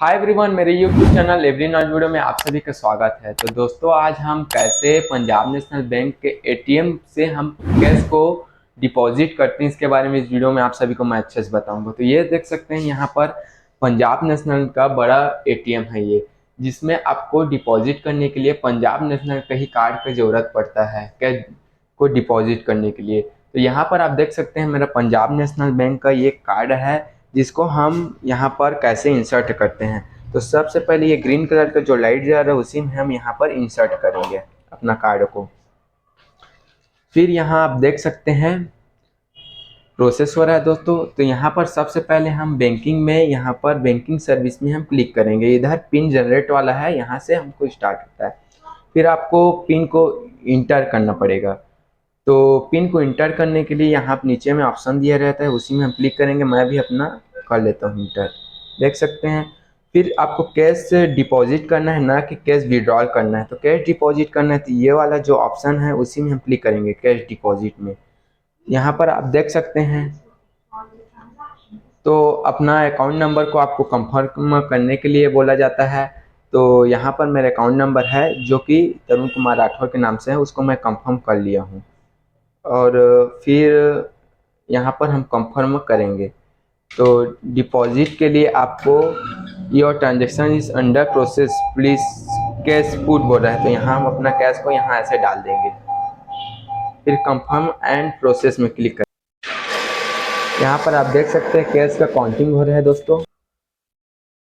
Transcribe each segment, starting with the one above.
Hi everyone, मेरे YouTube channel every not video में आप सभी का स्वागत है। तो दोस्तों, आज हम कैसे पंजाब नेशनल बैंक के एटीएम से हम कैश को डिपॉजिट करते हैं इसके बारे में इस वीडियो में आप सभी को मैं अच्छे से बताऊंगा। तो ये देख सकते हैं, यहाँ पर पंजाब नेशनल का बड़ा एटीएम है ये, जिसमें आपको डिपॉजिट करने के लिए पंजाब नेशनल का ही कार्ड की जरूरत पड़ता है कैश को डिपॉजिट करने के लिए। तो यहाँ पर आप देख सकते हैं, मेरा पंजाब नेशनल बैंक का ये कार्ड है जिसको हम यहाँ पर कैसे इंसर्ट करते हैं। तो सबसे पहले ये ग्रीन कलर का जो लाइट जा रहा है उसी में हम यहाँ पर इंसर्ट करेंगे अपना कार्ड को। फिर यहाँ आप देख सकते हैं प्रोसेस हो रहा है दोस्तों। तो यहाँ पर सबसे पहले हम बैंकिंग में, यहाँ पर बैंकिंग सर्विस में हम क्लिक करेंगे। इधर पिन जनरेट वाला है, यहाँ से हमको स्टार्ट होता है। फिर आपको पिन को इंटर करना पड़ेगा। तो पिन को इंटर करने के लिए यहाँ नीचे में ऑप्शन दिया रहता है, उसी में हम क्लिक करेंगे। मैं भी अपना कर लेता हूँ इंटर, देख सकते हैं। फिर आपको कैश डिपॉजिट करना है, ना कि कैश विड्रॉल करना है। तो कैश डिपॉजिट करना है तो ये वाला जो ऑप्शन है उसी में हम क्लिक करेंगे, कैश डिपॉजिट में। यहाँ पर आप देख सकते हैं, तो अपना अकाउंट नंबर को आपको कंफर्म करने के लिए बोला जाता है। तो यहाँ पर मेरा अकाउंट नंबर है जो कि तरुण कुमार राठौर के नाम से है, उसको मैं कंफर्म कर लिया हूँ। और फिर यहाँ पर हम कंफर्म करेंगे। तो डिपॉजिट के लिए आपको your transaction is under process please cash put बोल रहा है, तो यहाँ हम अपना कैश को यहाँ ऐसे डाल देंगे। फिर कंफर्म एंड प्रोसेस में क्लिक करें। यहाँ पर आप देख सकते हैं कैश का काउंटिंग हो रहा है दोस्तों।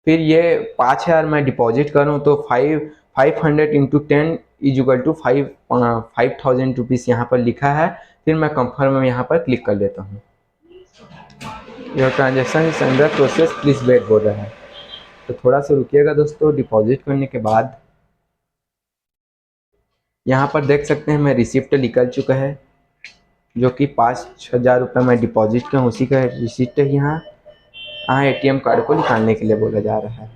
फिर ये 5,000 मैं डिपॉजिट करूँ तो 500 into 10 is equal to 5,000 rupees यहाँ पर लिखा है। फिर मैं कंफर्म में यहाँ पर क्लिक कर लेता हूँ। Your transaction is under process please wait बोल रहा है, तो थोड़ा सा रुकिएगा दोस्तों। डिपॉजिट करने के बाद यहाँ पर देख सकते हैं मैं रिसिप्ट निकल चुका है, जो कि 5,000 रुपये मैं डिपॉजिट किया हूँ, उसी का रिसिप्ट है। यहाँ एटीएम कार्ड को निकालने के लिए बोला जा रहा है।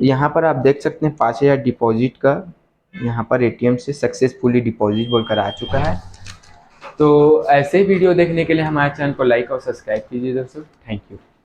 यहाँ पर आप देख सकते हैं 5,000 डिपॉजिट का यहाँ पर एटीएम से सक्सेसफुली डिपॉजिट बोलकर आ चुका है। तो ऐसे ही वीडियो देखने के लिए हमारे चैनल को लाइक और सब्सक्राइब कीजिए दोस्तों। Thank you.